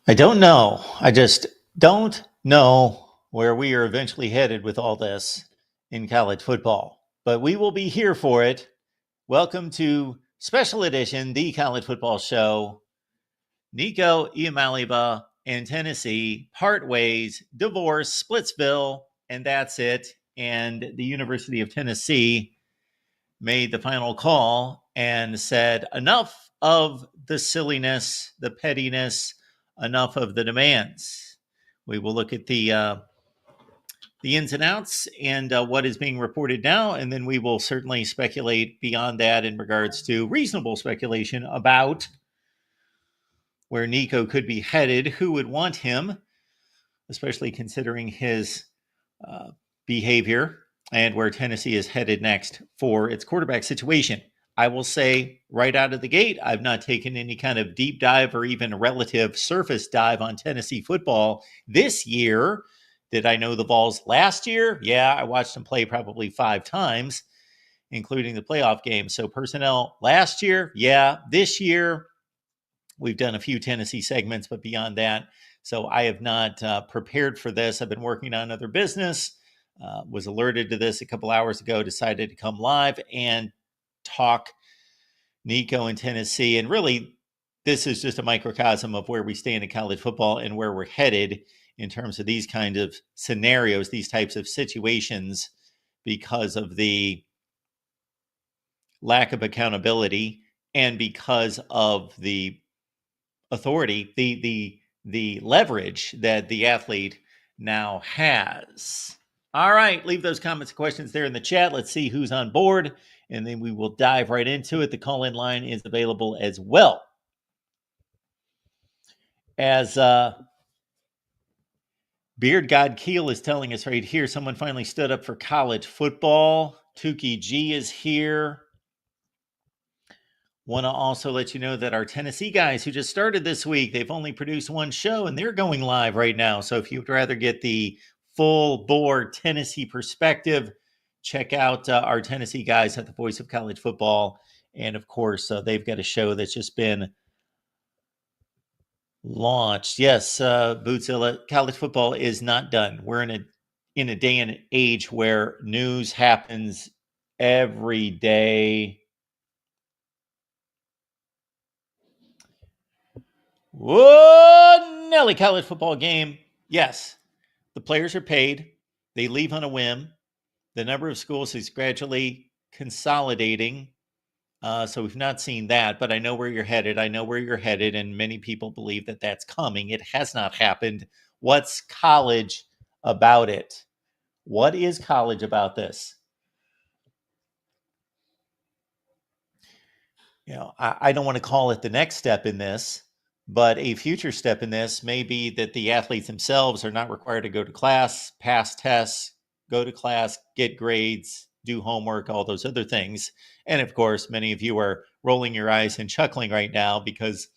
I don't know. I just don't know where we are eventually headed with all this in college football, but we will be here for it. Welcome to Special Edition, the college football show. Nico Iamaleava and Tennessee part ways, divorce, Splitsville, and that's it. And the University of Tennessee made the final call and said, enough of the silliness, the pettiness, enough of the demands. We will look at the ins and outs and what is being reported now, and then we will certainly speculate beyond that in regards to reasonable speculation about where Nico could be headed, who would want him, especially considering his uh, behavior and where Tennessee is headed next for its quarterback situation. I will say right out of the gate, I've not taken any kind of deep dive or even relative surface dive on Tennessee football this year. Did I know the Vols last year? Yeah, I watched them play probably 5 times, including the playoff game. So personnel last year, yeah. This year, we've done a few Tennessee segments, but beyond that, so I have not prepared for this. I've been working on other business, was alerted to this a couple hours ago, decided to come live and talk Nico in Tennessee. And really, this is just a microcosm of where we stand in college football and where we're headed in terms of these kind of scenarios, these types of situations, because of the lack of accountability and because of the authority, the leverage that the athlete now has. All right, leave those comments and questions there in the chat. Let's see who's on board, and then we will dive right into it. The call-in line is available as well. As Beard God Keel is telling us right here, someone finally stood up for college football. Tukey G is here. Want to also let you know that our Tennessee guys who just started this week, they've only produced one show and they're going live right now. So if you'd rather get the full bore Tennessee perspective, check out our Tennessee guys at the Voice of College Football. And of course, they've got a show that's just been launched. Yes, Bootzilla, college football is not done. We're in a day and age where news happens every day. Whoa, Nelly, college football game. Yes, the players are paid. They leave on a whim. The number of schools is gradually consolidating. So we've not seen that, but I know where you're headed. I know where you're headed, and many people believe that that's coming. It has not happened. What's college about it? What is college about this? I don't want to call it the next step in this, but a future step in this may be that the athletes themselves are not required to go to class, pass tests, go to class, get grades, do homework, all those other things. And of course, many of you are rolling your eyes and chuckling right now because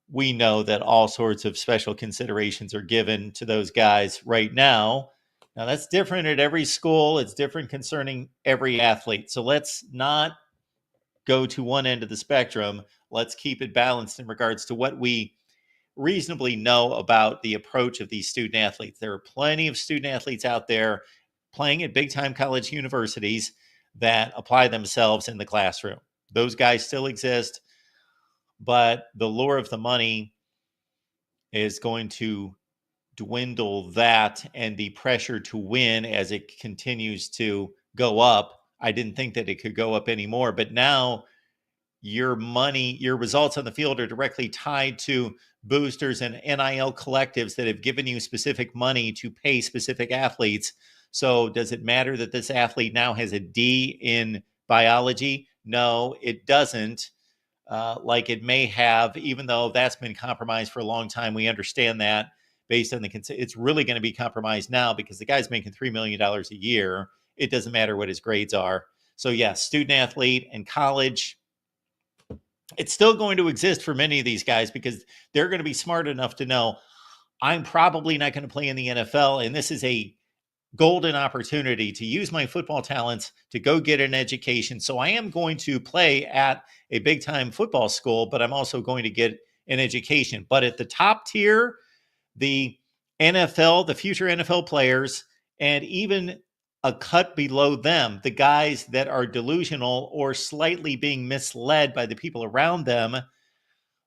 we know that all sorts of special considerations are given to those guys right now. Now, that's different at every school, it's different concerning every athlete. So let's not go to one end of the spectrum. Let's keep it balanced in regards to what we reasonably know about the approach of these student athletes. There are plenty of student athletes out there playing at big time college universities that apply themselves in the classroom. Those guys still exist, but the lure of the money is going to dwindle that, and the pressure to win as it continues to go up. I didn't think that it could go up anymore, but now your money, your results on the field are directly tied to boosters and NIL collectives that have given you specific money to pay specific athletes. So does it matter that this athlete now has a D in biology? No, it doesn't. Like it may have, even though that's been compromised for a long time. We understand that based on it's really going to be compromised now because the guy's making $3 million a year. It doesn't matter what his grades are. So yes, student athlete and college, it's still going to exist for many of these guys because they're going to be smart enough to know I'm probably not going to play in the NFL. And this is a golden opportunity to use my football talents to go get an education. So I am going to play at a big time football school, but I'm also going to get and education. But at the top tier, the NFL, the future NFL players, and even a cut below them, the guys that are delusional or slightly being misled by the people around them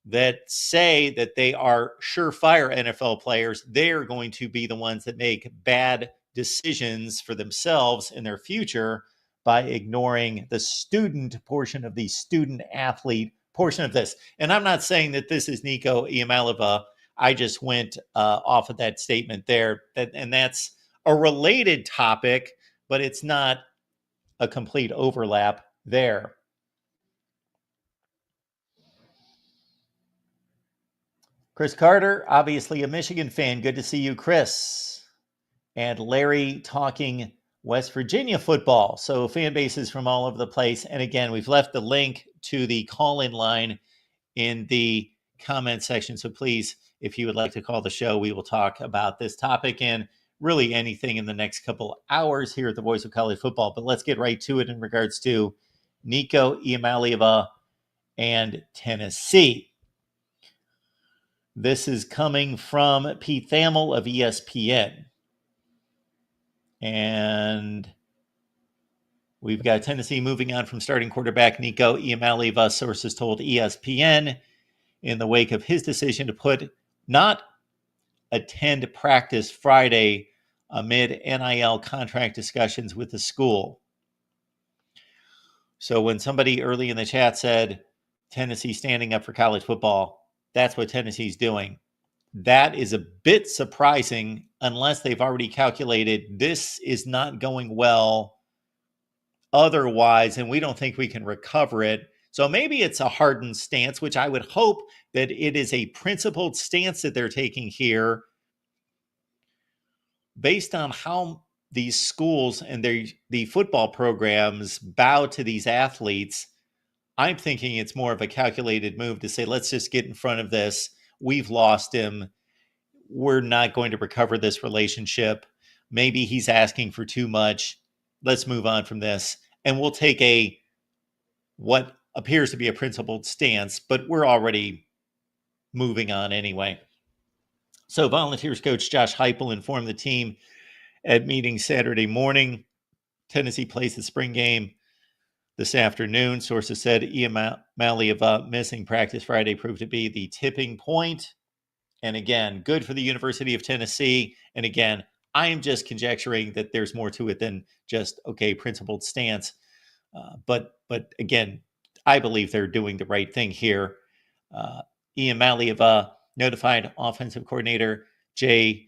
that say that they are surefire NFL players, they're going to be the ones that make bad decisions for themselves in their future by ignoring the student portion of the student athlete portion of this. And I'm not saying that this is Nico Iamaleava. I just went off of that statement there. And that's a related topic, but it's not a complete overlap there. Chris Carter, obviously a Michigan fan. Good to see you, Chris. And Larry talking West Virginia football. So fan bases from all over the place. And again, we've left the link to the call-in line in the comment section. So please, if you would like to call the show, we will talk about this topic and really anything in the next couple hours here at the Voice of College Football. But let's get right to it in regards to Nico Iamaleava and Tennessee. This is coming from Pete Thamel of ESPN. And we've got Tennessee moving on from starting quarterback Nico Iamaleava, sources told ESPN, in the wake of his decision to not attend practice Friday amid NIL contract discussions with the school. So when somebody early in the chat said Tennessee standing up for college football, that's what Tennessee's doing. That is a bit surprising unless they've already calculated this is not going well otherwise, and we don't think we can recover it. So maybe it's a hardened stance, which I would hope that it is a principled stance that they're taking here based on how these schools and the football programs bow to these athletes. I'm thinking it's more of a calculated move to say, let's just get in front of this. We've lost him. We're not going to recover this relationship. Maybe he's asking for too much. Let's move on from this. And we'll take what appears to be a principled stance, but we're already moving on anyway. So Volunteers coach Josh Heupel informed the team at meeting Saturday morning. Tennessee plays the spring game this afternoon. Sources said Iamaleava missing practice Friday proved to be the tipping point. And again, good for the University of Tennessee. And again, I am just conjecturing that there's more to it than just, okay, principled stance. But again, I believe they're doing the right thing here. Iamaleava notified offensive coordinator Jay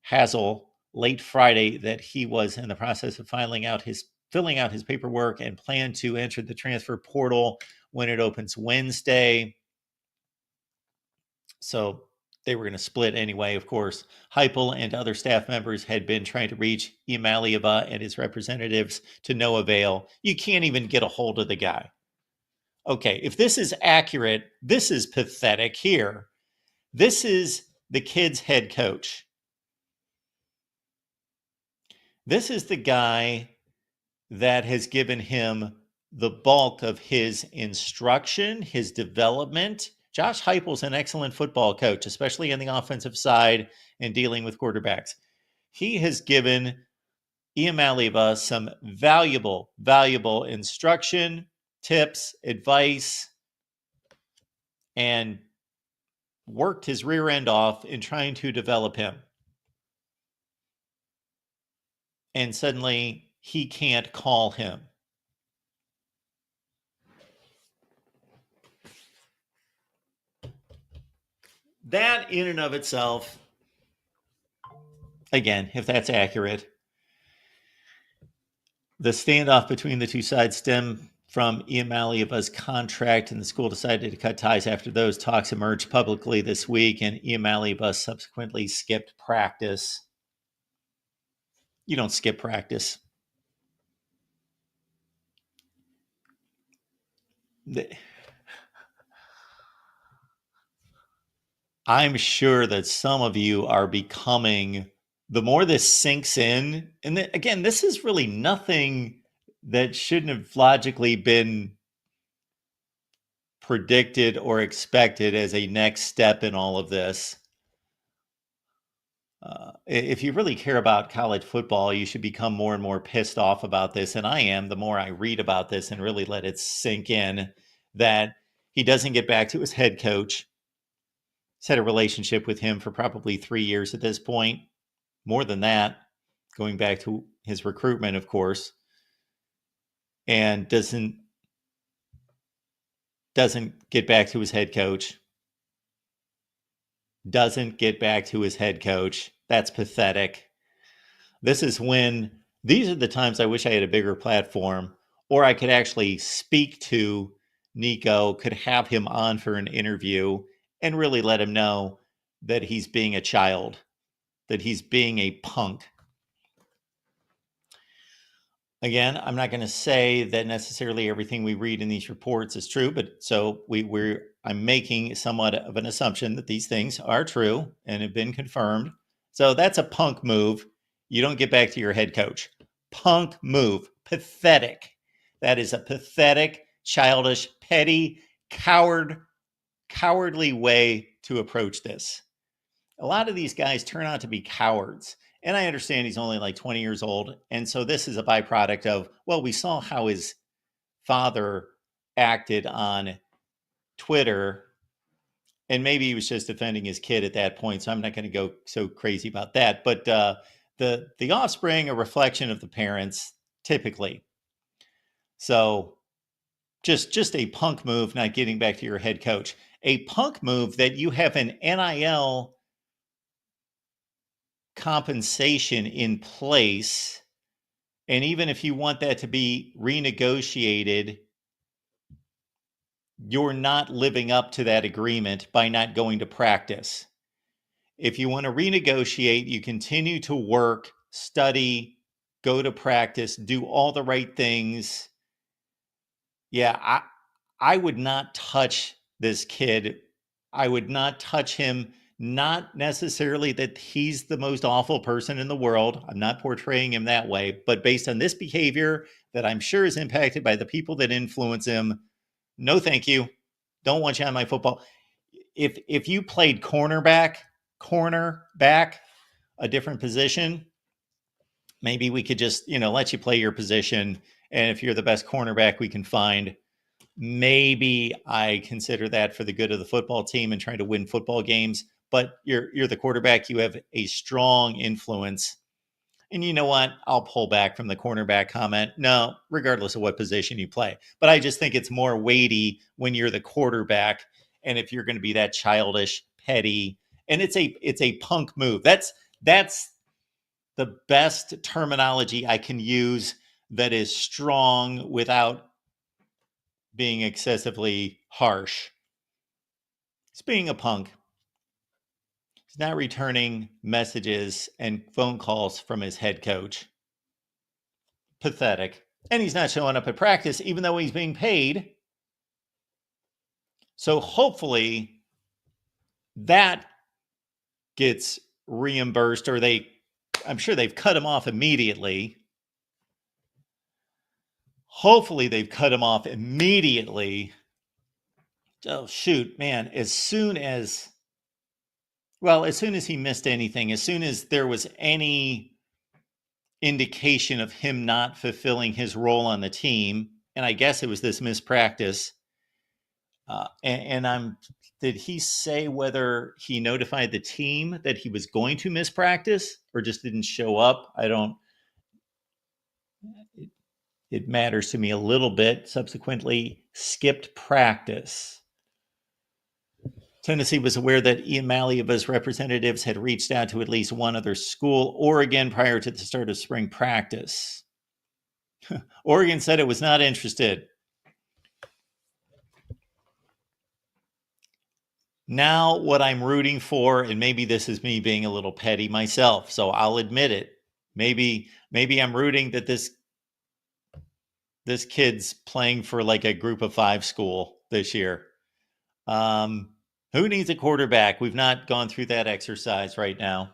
Hazel late Friday that he was in the process of filling out his paperwork and planned to enter the transfer portal when it opens Wednesday. So they were going to split anyway, of course. Heupel and other staff members had been trying to reach Iamaleava and his representatives to no avail. You can't even get a hold of the guy. Okay, if this is accurate, this is pathetic here. This is the kid's head coach. This is the guy that has given him the bulk of his instruction, his development. Josh Heupel's an excellent football coach, especially on the offensive side and dealing with quarterbacks. He has given Iamaleava some valuable instruction, tips, advice, and worked his rear end off in trying to develop him. And suddenly he can't call him. That in and of itself, again, if that's accurate, the standoff between the two sides stemmed from Iamaleava's contract, and the school decided to cut ties after those talks emerged publicly this week, and Iamaleava subsequently skipped practice. You don't skip practice. I'm sure that some of you are becoming, the more this sinks in, and again, this is really nothing that shouldn't have logically been predicted or expected as a next step in all of this. If you really care about college football, you should become more and more pissed off about this. And I am, the more I read about this and really let it sink in, that he doesn't get back to his head coach. He's had a relationship with him for probably 3 years at this point, more than that, going back to his recruitment, of course, and doesn't get back to his head coach. Doesn't get back to his head coach. That's pathetic. These are the times I wish I had a bigger platform, or I could actually speak to Nico, could have him on for an interview and really let him know that he's being a child, that he's being a punk. Again, I'm not going to say that necessarily everything we read in these reports is true, but so I'm making somewhat of an assumption that these things are true and have been confirmed. So that's a punk move. You don't get back to your head coach. Punk move. Pathetic. That is a pathetic, childish, petty, cowardly way to approach this. A lot of these guys turn out to be cowards. And I understand he's only like 20 years old. And so this is a byproduct of, well, we saw how his father acted on Twitter. And maybe he was just defending his kid at that point. So I'm not going to go so crazy about that. But the offspring, a reflection of the parents, typically. So just a punk move, not getting back to your head coach. A punk move that you have an NIL compensation in place, and even if you want that to be renegotiated, you're not living up to that agreement by not going to practice. If you want to renegotiate, you continue to work, study, go to practice, do all the right things. Yeah, I would not touch this kid. I would not touch him. Not necessarily that he's the most awful person in the world. I'm not portraying him that way, but based on this behavior that I'm sure is impacted by the people that influence him, no thank you. Don't want you on my football. If you played cornerback, a different position, maybe we could just, let you play your position. And if you're the best cornerback we can find, maybe I consider that for the good of the football team and trying to win football games. But you're the quarterback. You have a strong influence. And you know what? I'll pull back from the cornerback comment. No, regardless of what position you play. But I just think it's more weighty when you're the quarterback. And if you're going to be that childish, petty, and it's a punk move. That's the best terminology I can use that is strong without being excessively harsh. He's being a punk. He's not returning messages and phone calls from his head coach. Pathetic. And he's not showing up at practice, even though he's being paid. So hopefully that gets reimbursed, or I'm sure they've cut him off immediately. Hopefully they've cut him off immediately. Oh, shoot, man. As soon as he missed anything, as soon as there was any indication of him not fulfilling his role on the team, and I guess it was this mispractice, did he say whether he notified the team that he was going to miss practice or just didn't show up? It matters to me a little bit. Subsequently skipped practice. Tennessee was aware that Iamaleava's representatives had reached out to at least one other school, Oregon, prior to the start of spring practice. Oregon said it was not interested. Now, what I'm rooting for, and maybe this is me being a little petty myself, so I'll admit it. Maybe I'm rooting that this kid's playing for like a group of 5 school this year. Who needs a quarterback? We've not gone through that exercise right now.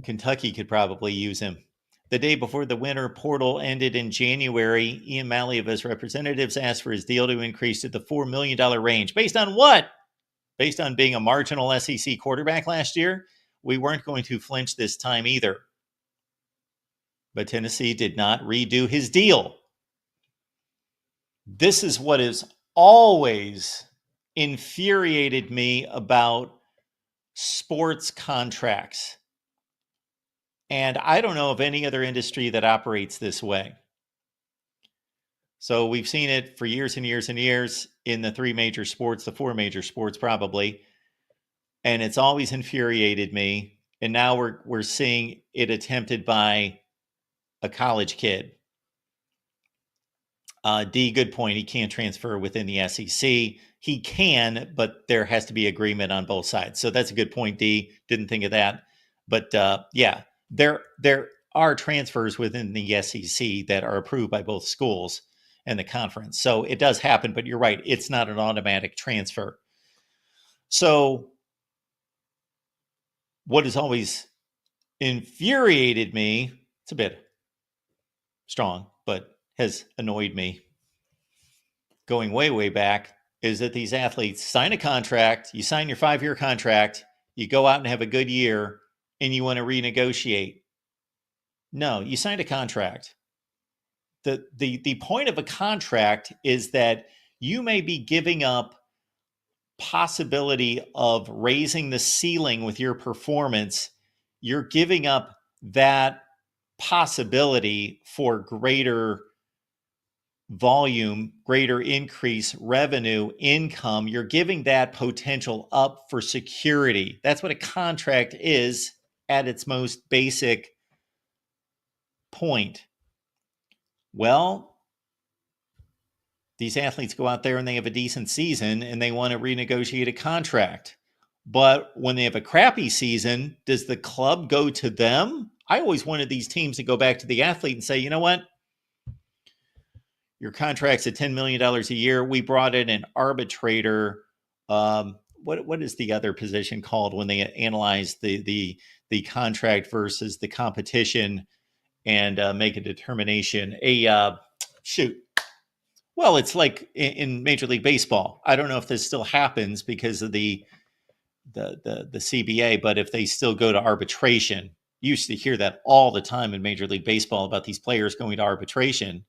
Kentucky could probably use him. The day before the winter portal ended in January, Iamaleava's representatives asked for his deal to increase to the $4 million range. Based on what? Based on being a marginal SEC quarterback last year? We weren't going to flinch this time either. But Tennessee did not redo his deal. This is what has always infuriated me about sports contracts. And I don't know of any other industry that operates this way. So we've seen it for years and years and years in the three major sports, the four major sports probably. And it's always infuriated me. And now we're seeing it attempted by a college kid. D, good point. He can't transfer within the SEC. He can, but there has to be agreement on both sides. So that's a good point, D. Didn't think of that. But yeah, there are transfers within the SEC that are approved by both schools and the conference. So it does happen, but you're right. It's not an automatic transfer. So what has always infuriated me, it's a bit strong, but has annoyed me going way, way back, is that these athletes sign a contract, you sign your 5-year contract, you go out and have a good year, and you want to renegotiate. No, you signed a contract. The point of a contract is that you may be giving up possibility of raising the ceiling with your performance. You're giving up that possibility for greater volume, greater increase, revenue, income. You're giving that potential up for security. That's what a contract is at its most basic point. Well, these athletes go out there and they have a decent season and they want to renegotiate a contract. But when they have a crappy season, does the club go to them? I always wanted these teams to go back to the athlete and say, you know what? Your contract's at $10 million a year. We brought in an arbitrator. What is the other position called when they analyze the contract versus the competition and make a determination? Well, it's like in Major League Baseball. I don't know if this still happens because of the CBA, but if they still go to arbitration, you used to hear that all the time in Major League Baseball about these players going to arbitration.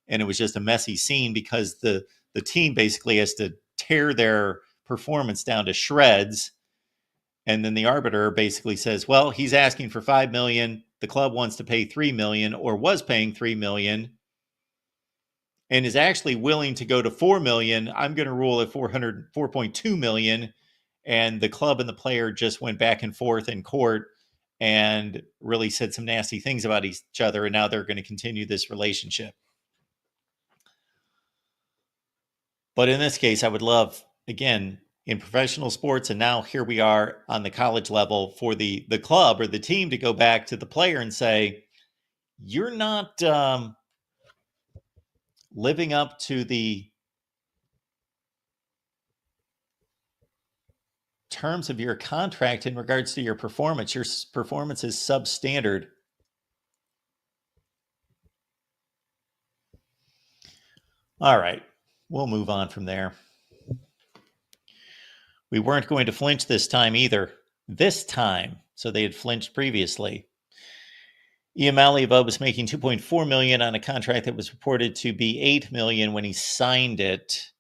And it was just a messy scene because the team basically has to tear their performance down to shreds. And then the arbiter basically says, well, he's asking for $5 million. The club wants to pay $3 million or was paying $3 million and is actually willing to go to $4 million. I'm going to rule at $4.2 million. And the club and the player just went back and forth in court and really said some nasty things about each other. And now they're going to continue this relationship. But in this case, I would love, again, in professional sports, and now here we are on the college level, for the club or the team to go back to the player and say, you're not living up to the terms of your contract in regards to your performance. Your performance is substandard. All right, we'll move on from there. We weren't going to flinch this time either. This time. So they had flinched previously. Iamaleava was making $2.4 million on a contract that was reported to be $8 million when he signed it.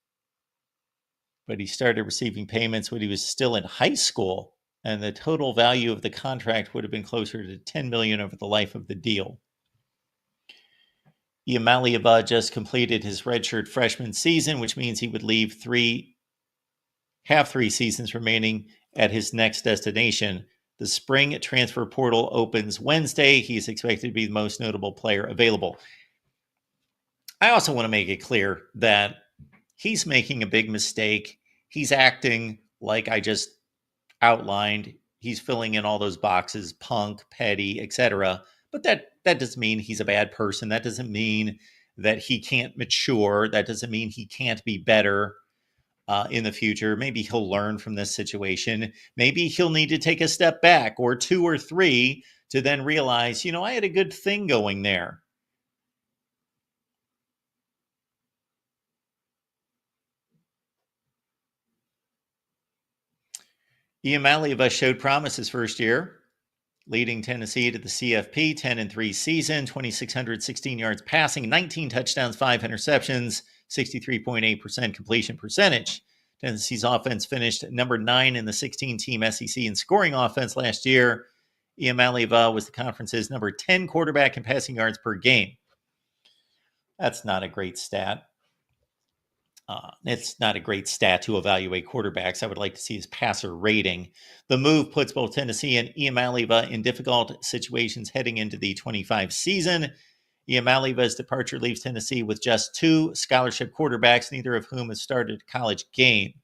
But he started receiving payments when he was still in high school. And the total value of the contract would have been closer to $10 million over the life of the deal. Iamaleava just completed his redshirt freshman season, which means he would have 3 seasons remaining at his next destination. The spring transfer portal opens Wednesday. He's expected to be the most notable player available. I also want to make it clear that he's making a big mistake. He's acting like I just outlined. He's filling in all those boxes, punk, petty, etc. But that doesn't mean he's a bad person. That doesn't mean that he can't mature. That doesn't mean he can't be better in the future. Maybe he'll learn from this situation. Maybe he'll need to take a step back or 2 or 3 to then realize, I had a good thing going there. Iamaleava showed promise his first year, leading Tennessee to the CFP 10-3 season, 2,616 yards passing, 19 touchdowns, 5 interceptions, 63.8% completion percentage. Tennessee's offense finished number 9 in the 16-team SEC in scoring offense last year. Iamaleava was the conference's number 10 quarterback in passing yards per game. That's not a great stat. It's not a great stat to evaluate quarterbacks. I would like to see his passer rating. The move puts both Tennessee and Iamaleava in difficult situations heading into the 25 season. Iamaleava's departure leaves Tennessee with just 2 scholarship quarterbacks, neither of whom has started a college game.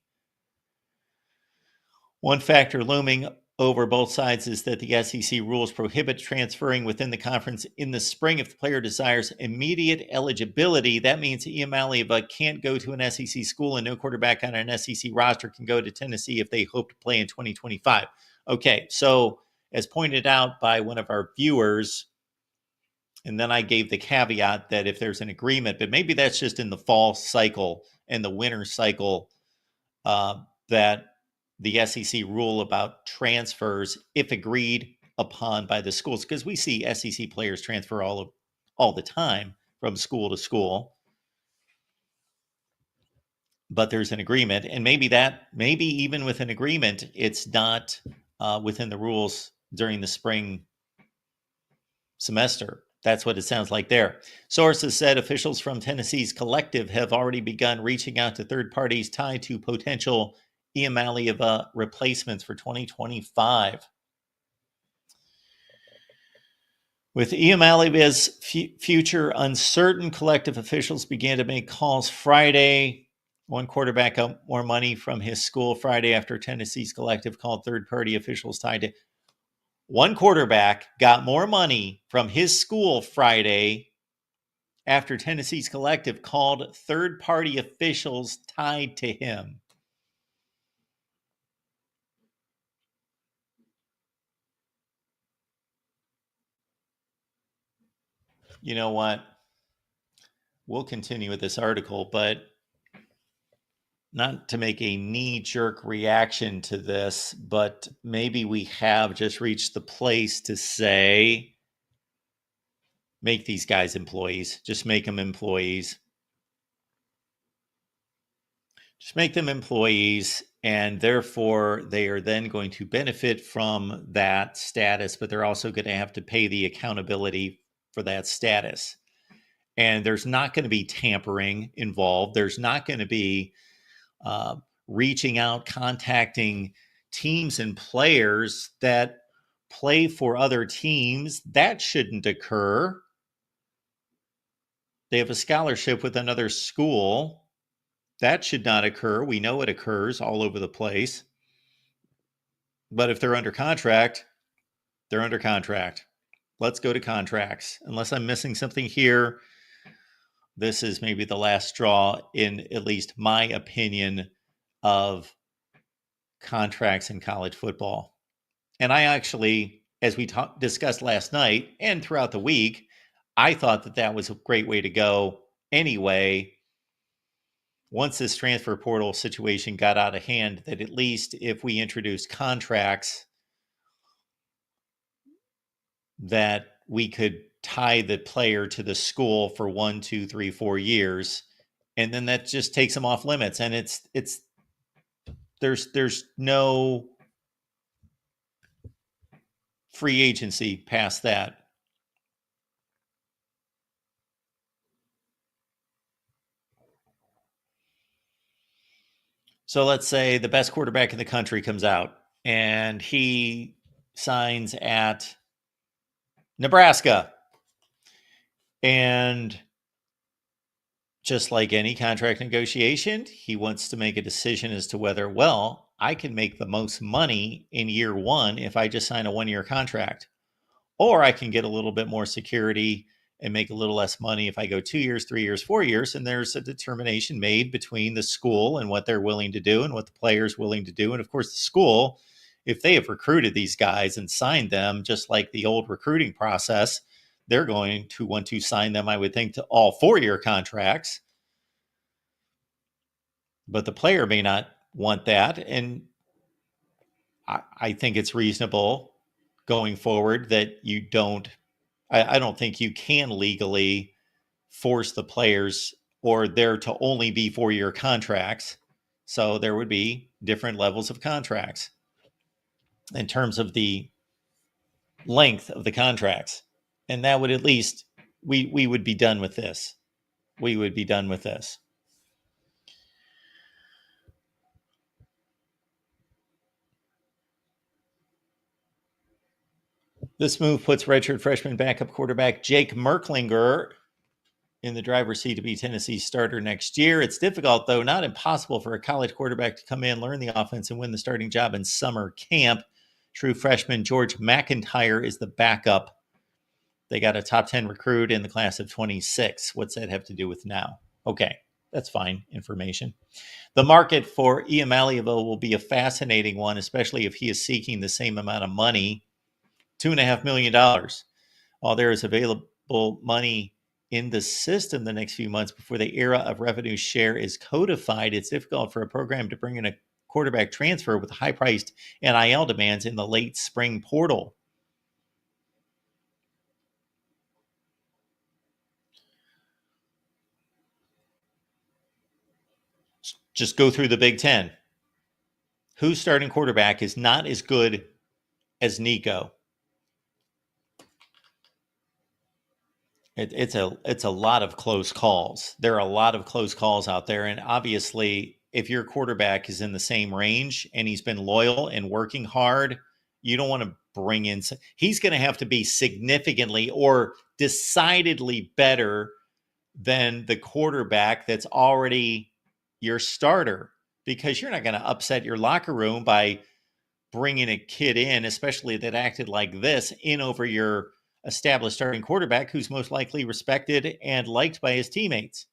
One factor looming over both sides is that the SEC rules prohibit transferring within the conference in the spring if the player desires immediate eligibility. That means Iamaleava can't go to an SEC school, and no quarterback on an SEC roster can go to Tennessee if they hope to play in 2025. Okay, so as pointed out by one of our viewers, and then I gave the caveat that if there's an agreement, but maybe that's just in the fall cycle and the winter cycle, that the SEC rule about transfers, if agreed upon by the schools, because we see SEC players transfer all the time from school to school. But there's an agreement, and maybe even with an agreement, it's not within the rules during the spring semester. That's what it sounds like there. Sources said officials from Tennessee's collective have already begun reaching out to third parties tied to potential Iamaleava replacements for 2025. With Iamaleava's future uncertain, collective officials began to make calls Friday. One quarterback got more money from his school Friday after Tennessee's collective called third-party officials tied to. One quarterback got more money from his school Friday after Tennessee's collective called third-party officials tied to him. You know what? We'll continue with this article, but not to make a knee-jerk reaction to this, but maybe we have just reached the place to say, make these guys employees. Just make them employees. Just make them employees, and therefore they are then going to benefit from that status, but they're also going to have to pay the accountability for that status. And there's not going to be tampering involved. There's not going to be reaching out, contacting teams and players that play for other teams. That shouldn't occur. They have a scholarship with another school. That should not occur. We know it occurs all over the place. But if they're under contract, they're under contract. Let's go to contracts. Unless I'm missing something here, this is maybe the last straw, in at least my opinion, of contracts in college football. And I actually, as we discussed last night and throughout the week, I thought that was a great way to go anyway. Once this transfer portal situation got out of hand, that at least if we introduced contracts, that we could tie the player to the school for 1, 2, 3, 4 years, and then that just takes them off limits. And there's no free agency past that. So let's say the best quarterback in the country comes out and he signs at Nebraska. And just like any contract negotiation, he wants to make a decision as to whether, well, I can make the most money in year 1 if I just sign a 1-year contract, or I can get a little bit more security and make a little less money if I go 2 years, 3 years, 4 years. And there's a determination made between the school and what they're willing to do and what the player's willing to do. And of course, the school if they have recruited these guys and signed them, just like the old recruiting process, they're going to want to sign them, I would think, to all 4-year contracts. But the player may not want that. And I think it's reasonable going forward that you don't, I don't think you can legally force the players or there to only be 4-year contracts. So there would be different levels of contracts in terms of the length of the contracts. And that would at least, we would be done with this. We would be done with this. This move puts redshirt freshman backup quarterback Jake Merklinger in the driver's seat to be Tennessee's starter next year. It's difficult, though not impossible, for a college quarterback to come in, learn the offense, and win the starting job in summer camp. True freshman George McIntyre is the backup. They got a top 10 recruit in the class of 26. What's that have to do with now? Okay, that's fine information. The market for Iamaleava will be a fascinating one, especially if he is seeking the same amount of money, $2.5 million. While there is available money in the system the next few months before the era of revenue share is codified, it's difficult for a program to bring in a quarterback transfer with high-priced NIL demands in the late spring portal. Just go through the Big Ten. Whose starting quarterback is not as good as Nico? It's a lot of close calls. There are a lot of close calls out there, and obviously, if your quarterback is in the same range and he's been loyal and working hard, you don't want to bring in. He's going to have to be significantly or decidedly better than the quarterback that's already your starter, because you're not going to upset your locker room by bringing a kid in, especially that acted like this, in over your established starting quarterback who's most likely respected and liked by his teammates.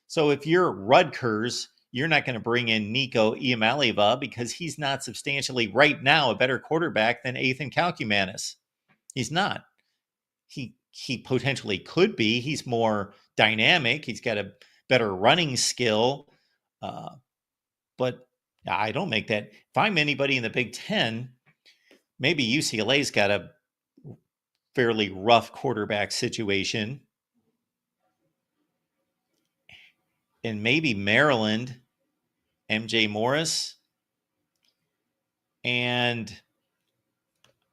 So if you're Rutgers, you're not going to bring in Nico Iamaleava because he's not substantially right now a better quarterback than Ethan Kalkumanis. He's not. He potentially could be. He's more dynamic. He's got a better running skill. But I don't make that. If I'm anybody in the Big Ten, maybe UCLA's got a fairly rough quarterback situation. And maybe Maryland, MJ Morris. And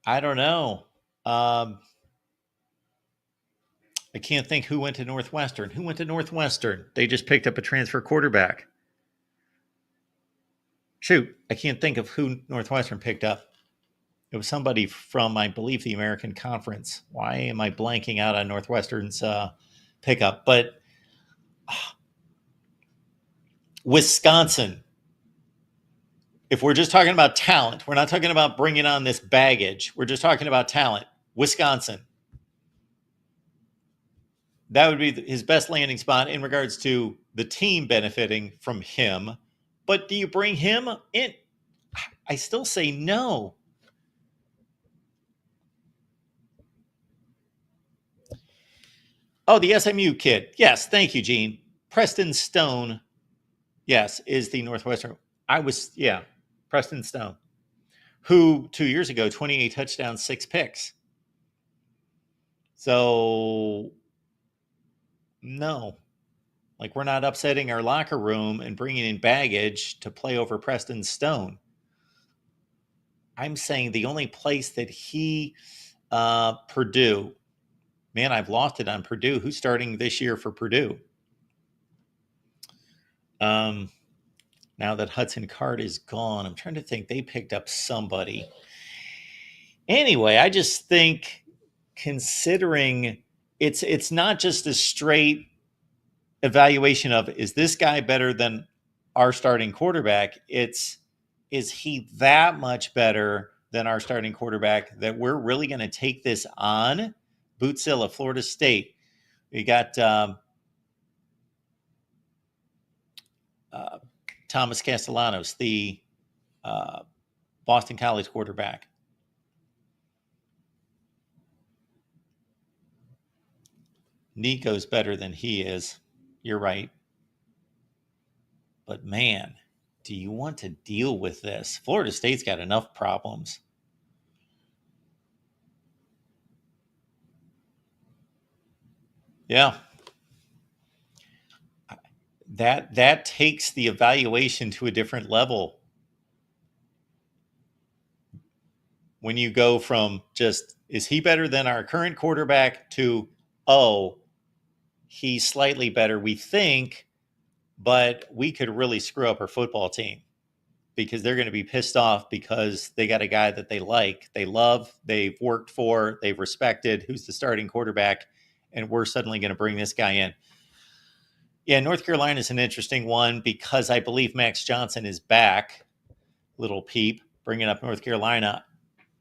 I don't know. I can't think who went to Northwestern. Who went to Northwestern? They just picked up a transfer quarterback. Shoot, I can't think of who Northwestern picked up. It was somebody from, I believe, the American Conference. Why am I blanking out on Northwestern's pickup? But Wisconsin. If we're just talking about talent, we're not talking about bringing on this baggage. We're just talking about talent. Wisconsin. That would be his best landing spot in regards to the team benefiting from him. But do you bring him in? I still say no. Oh, the SMU kid. Yes, thank you, Gene. Preston Stone, yes, is the Northwestern. Preston Stone, who 2 years ago, 28 touchdowns, 6 picks. So, no. Like, we're not upsetting our locker room and bringing in baggage to play over Preston Stone. I'm saying the only place that Purdue, man, I've lost it on Purdue. Who's starting this year for Purdue? Now that Hudson Card is gone, I'm trying to think. They picked up somebody. Anyway, I just think, considering it's not just a straight evaluation of, is this guy better than our starting quarterback? It's, is he that much better than our starting quarterback that we're really going to take this on? Bootzilla, Florida State. We got Thomas Castellanos, the Boston College quarterback. Nico's better than he is. You're right. But man, do you want to deal with this? Florida State's got enough problems. Yeah. That takes the evaluation to a different level. When you go from just, is he better than our current quarterback, to, oh, he's slightly better, we think, but we could really screw up our football team because they're going to be pissed off because they got a guy that they like, they love, they've worked for, they've respected, who's the starting quarterback, and we're suddenly going to bring this guy in. Yeah, North Carolina is an interesting one because I believe Max Johnson is back. Little peep, bringing up North Carolina.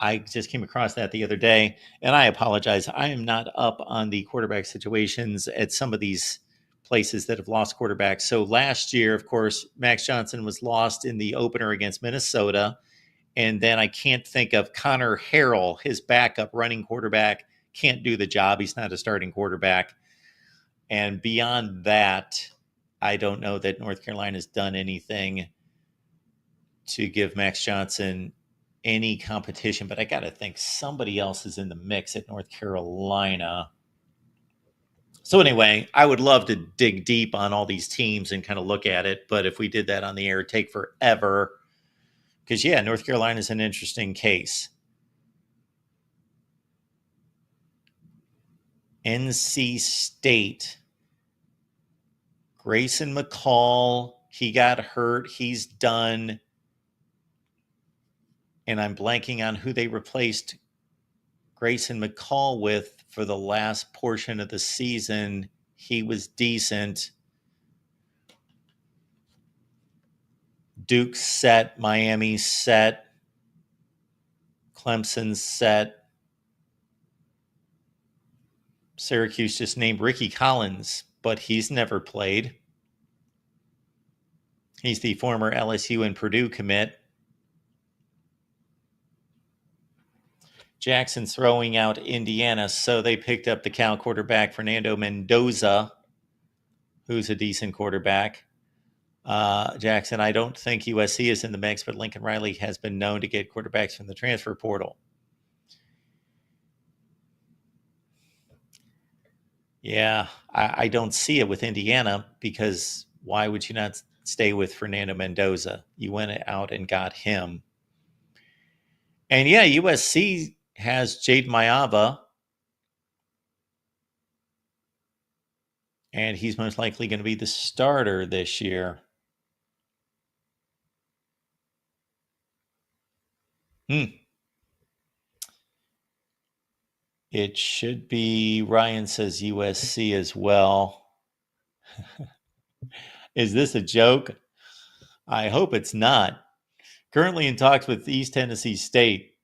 I just came across that the other day, and I apologize. I am not up on the quarterback situations at some of these places that have lost quarterbacks. So last year, of course, Max Johnson was lost in the opener against Minnesota. And then I can't think of Connor Harrell, his backup running quarterback, can't do the job. He's not a starting quarterback. And beyond that, I don't know that North Carolina's done anything to give Max Johnson any competition, but I got to think somebody else is in the mix at North Carolina. So anyway, I would love to dig deep on all these teams and kind of look at it, but if we did that on the air, it'd take forever. Because, yeah, North Carolina is an interesting case. NC State. Grayson McCall, he got hurt. He's done. And I'm blanking on who they replaced Grayson McCall with for the last portion of the season. He was decent. Duke's set. Miami's set. Clemson's set. Syracuse just named Ricky Collins, but he's never played. He's the former LSU and Purdue commit. Jackson's throwing out Indiana, so they picked up the Cal quarterback Fernando Mendoza, who's a decent quarterback. Jackson, I don't think USC is in the mix, but Lincoln Riley has been known to get quarterbacks from the transfer portal. Yeah, I don't see it with Indiana because why would you not stay with Fernando Mendoza? You went out and got him. And yeah, USC has Jade Iamaleava, and he's most likely going to be the starter this year. It should be, Ryan says USC as well. Is this a joke? I hope it's not. Currently in talks with East Tennessee State.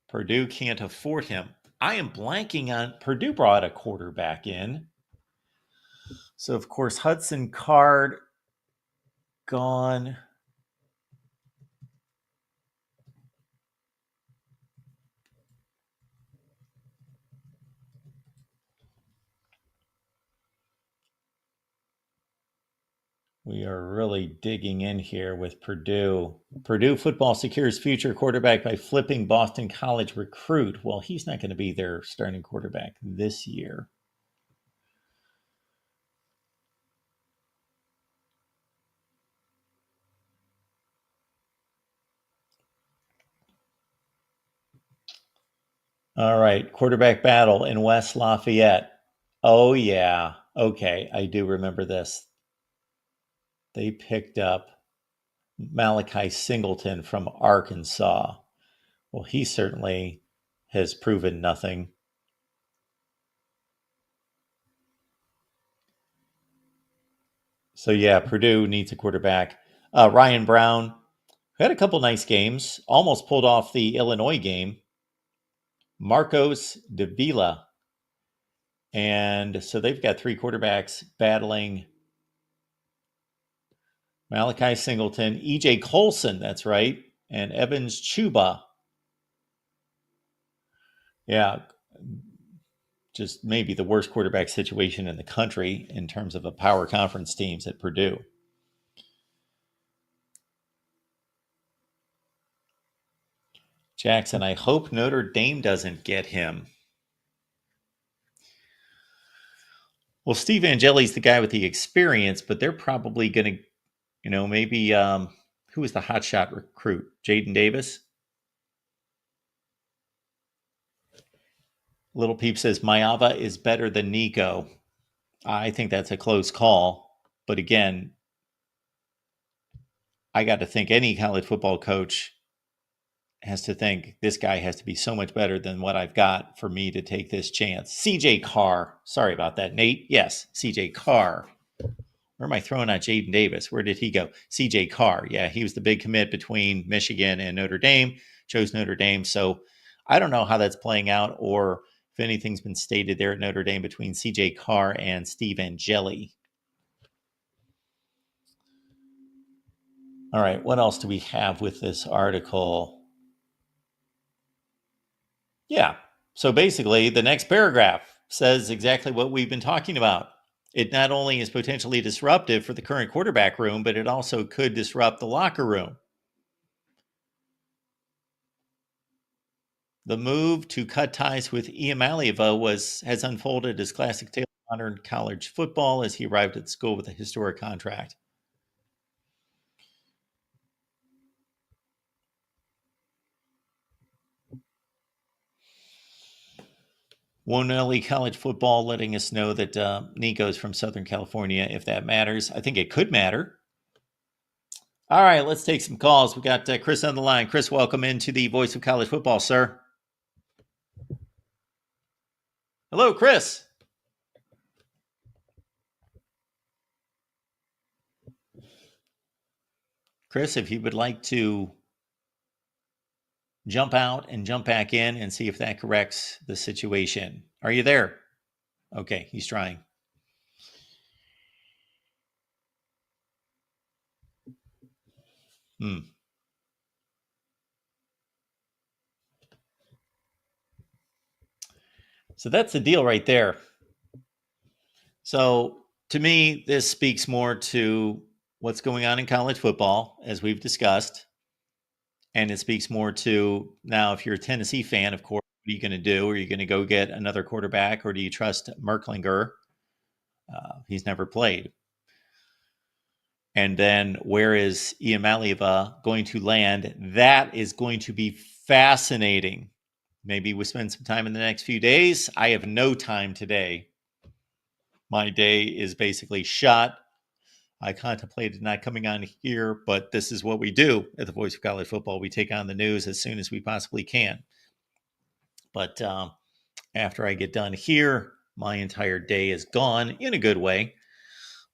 Purdue can't afford him. I am blanking on, Purdue brought a quarterback in. So, of course, Hudson Card gone. We are really digging in here with Purdue. Purdue football secures future quarterback by flipping Boston College recruit. Well, he's not going to be their starting quarterback this year. All right, quarterback battle in West Lafayette. Oh, yeah. Okay, I do remember this. They picked up Malachi Singleton from Arkansas. Well, he certainly has proven nothing. So, yeah, Purdue needs a quarterback. Ryan Brown had a couple nice games, almost pulled off the Illinois game. Marcos Davila. And so they've got three quarterbacks battling Malachi Singleton, EJ Colson, that's right. and Evans Chuba. Yeah, just maybe the worst quarterback situation in the country in terms of a power conference teams at Purdue. Jackson, I hope Notre Dame doesn't get him. Well, Steve Angeli's the guy with the experience, but they're probably going to, maybe who was the hotshot recruit? Jaden Davis? Little Peep says Iamaleava is better than Nico. I think that's a close call. But again, I got to think any college football coach has to think this guy has to be so much better than what I've got for me to take this chance. CJ Carr. Sorry about that, Nate. Yes, CJ Carr. Where am I throwing out Jaden Davis? Where did he go? CJ Carr. Yeah, he was the big commit between Michigan and Notre Dame. Chose Notre Dame. So I don't know how that's playing out or if anything's been stated there at Notre Dame between CJ Carr and Steve Angeli. All right, what else do we have with this article? Yeah, so basically, the next paragraph says exactly what we've been talking about. It not only is potentially disruptive for the current quarterback room, but it also could disrupt the locker room. The move to cut ties with Iamaleava has unfolded as classic tale of modern college football as he arrived at school with a historic contract. Wonelli College Football letting us know that Nico's from Southern California, if that matters. I think it could matter. All right, let's take some calls. We got Chris on the line. Chris, welcome into the Voice of College Football, sir. Hello, Chris. Chris, if you would like to jump out and jump back in and see if that corrects the situation. Are you there? Okay, he's trying. So that's the deal right there. So to me, this speaks more to what's going on in college football, as we've discussed. And it speaks more to now, if you're a Tennessee fan, of course, what are you going to do? Are you going to go get another quarterback or do you trust Merklinger? He's never played. And then where is Iamaleava going to land? That is going to be fascinating. Maybe we spend some time in the next few days. I have no time today. My day is basically shot. I contemplated not coming on here, but this is what we do at the Voice of College Football. We take on the news as soon as we possibly can. But after I get done here, my entire day is gone in a good way.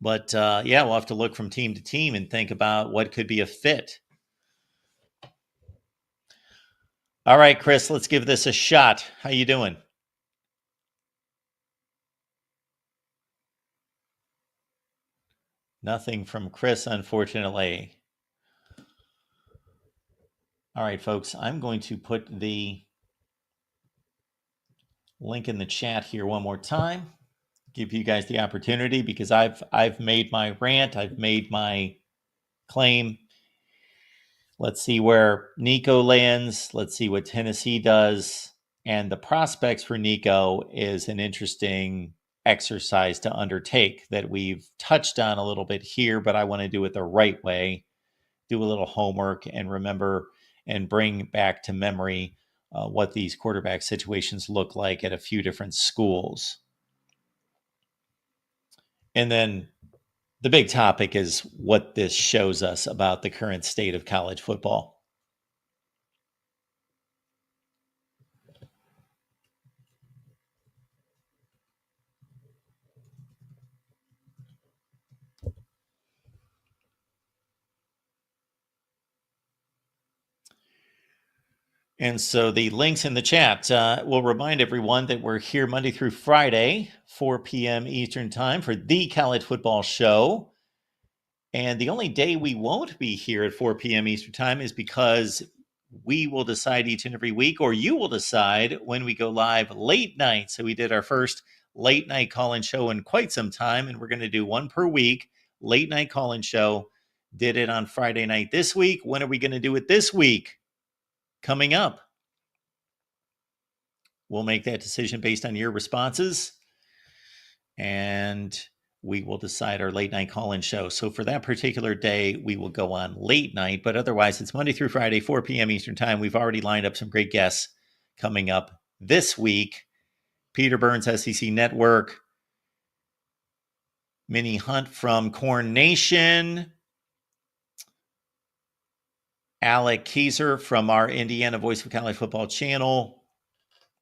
But yeah, we'll have to look from team to team and think about what could be a fit. All right, Chris, let's give this a shot. How you doing? Nothing from Chris, unfortunately. All right, folks, I'm going to put the link in the chat here one more time. Give you guys the opportunity because I've made my rant, I've made my claim. Let's see where Nico lands. Let's see what Tennessee does. And the prospects for Nico is an interesting exercise to undertake that we've touched on a little bit here, but I want to do it the right way. Do a little homework and remember and bring back to memory what these quarterback situations look like at a few different schools. And then the big topic is what this shows us about the current state of college football. And so the links in the chat will remind everyone that we're here Monday through Friday, 4 p.m. Eastern Time for the College Football Show. And the only day we won't be here at 4 p.m. Eastern Time is because we will decide each and every week, or you will decide when we go live late night. So we did our first late night call-in show in quite some time, and we're going to do one per week, late night call-in show. Did it on Friday night this week. When are we going to do it this week? Coming up. We'll make that decision based on your responses, and we will decide our late night call-in show. So for that particular day, we will go on late night, but otherwise it's Monday through Friday, 4 p.m. Eastern Time. We've already lined up some great guests coming up this week. Peter Burns, SEC Network, Minnie Hunt from Corn Nation, Alec Keyser from our Indiana Voice of College Football channel,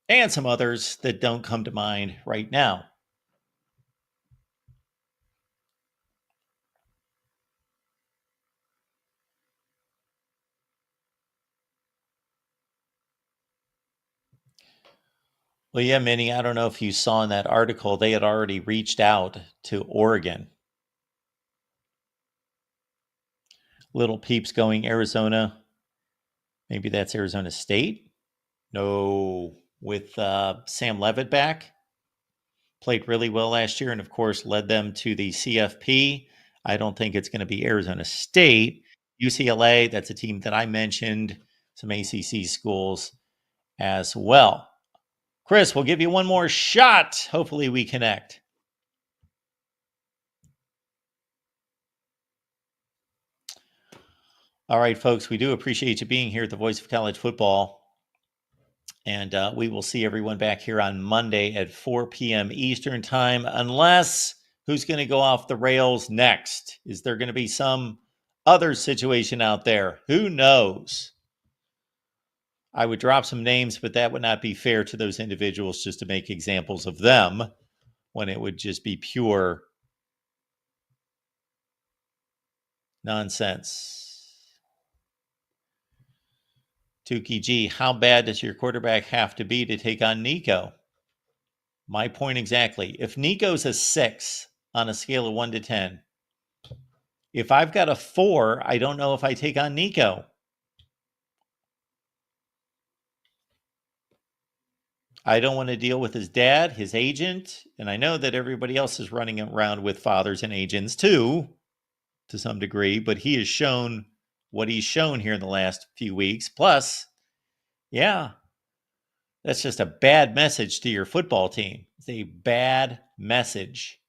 and some others that don't come to mind right now. Well, yeah, Minnie, I don't know if you saw in that article, they had already reached out to Oregon. Little peeps going Arizona. Maybe that's Arizona State? No, with Sam Levitt back. Played really well last year and, of course, led them to the CFP. I don't think it's going to be Arizona State. UCLA, that's a team that I mentioned, some ACC schools as well. Chris, we'll give you one more shot. Hopefully we connect. All right, folks, we do appreciate you being here at the Voice of College Football. And we will see everyone back here on Monday at 4 p.m. Eastern Time, unless who's going to go off the rails next? Is there going to be some other situation out there? Who knows? I would drop some names, but that would not be fair to those individuals just to make examples of them when it would just be pure nonsense. Tukey G, how bad does your quarterback have to be to take on Nico? My point exactly. If Nico's a 6 on a scale of 1 to 10, if I've got a 4, I don't know if I take on Nico. I don't want to deal with his dad, his agent, and I know that everybody else is running around with fathers and agents too, to some degree, but he has shown what he's shown here in the last few weeks. Plus, yeah, that's just a bad message to your football team. It's a bad message.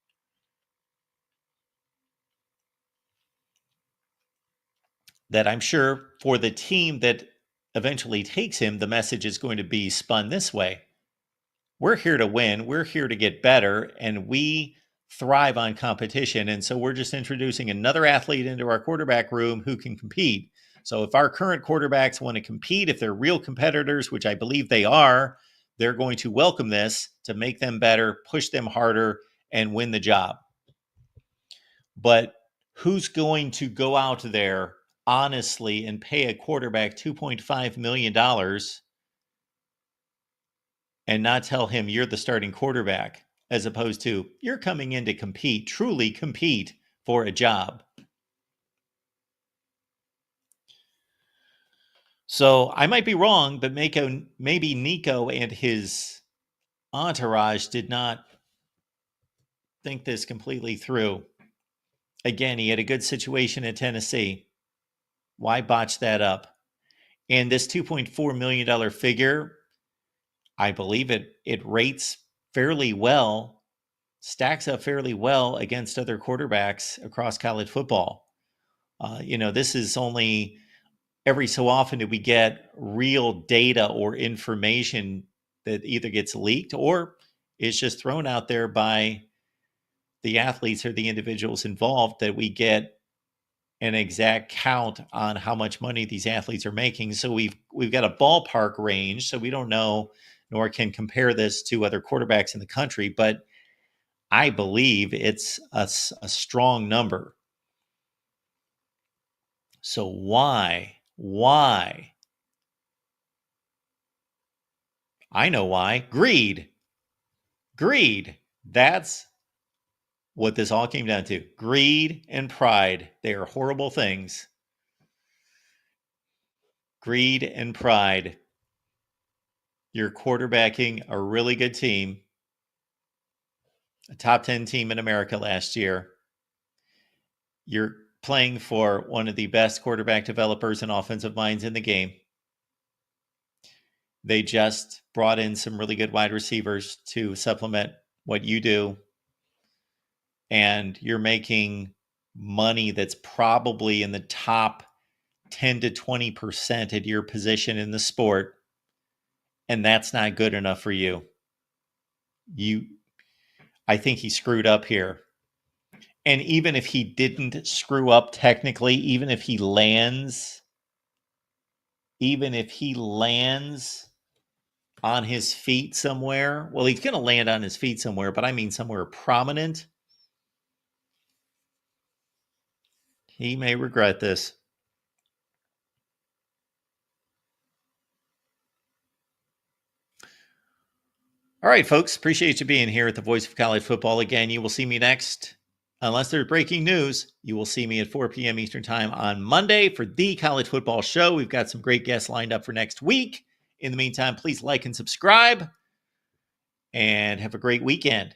That I'm sure for the team that eventually takes him, the message is going to be spun this way. We're here to win. We're here to get better, and we thrive on competition. And so we're just introducing another athlete into our quarterback room who can compete. So if our current quarterbacks want to compete, if they're real competitors, which I believe they are, they're going to welcome this to make them better, push them harder, and win the job. But who's going to go out there honestly and pay a quarterback $2.5 million and not tell him you're the starting quarterback, as opposed to you're coming in to compete, truly compete for a job? So I might be wrong, but maybe Nico and his entourage did not think this completely through. Again, he had a good situation at Tennessee. Why botch that up? And this $2.4 million figure, I believe it rates fairly well, stacks up fairly well against other quarterbacks across college football. This is only every so often do we get real data or information that either gets leaked or is just thrown out there by the athletes or the individuals involved, that we get an exact count on how much money these athletes are making. So we've got a ballpark range, so we don't know nor can compare this to other quarterbacks in the country, but I believe it's a strong number. So why? I know why. Greed. That's what this all came down to. Greed and pride. They are horrible things. Greed and pride. You're quarterbacking a really good team, a top 10 team in America last year. You're playing for one of the best quarterback developers and offensive minds in the game. They just brought in some really good wide receivers to supplement what you do. And you're making money that's probably in the top 10 to 20% at your position in the sport. And that's not good enough for you. I think he screwed up here. And even if he didn't screw up technically, even if he lands on his feet somewhere, well, he's going to land on his feet somewhere, but I mean somewhere prominent, he may regret this. All right, folks, appreciate you being here at the Voice of College Football. Again, you will see me next. Unless there's breaking news, you will see me at 4 p.m. Eastern Time on Monday for the College Football Show. We've got some great guests lined up for next week. In the meantime, please like and subscribe, and have a great weekend.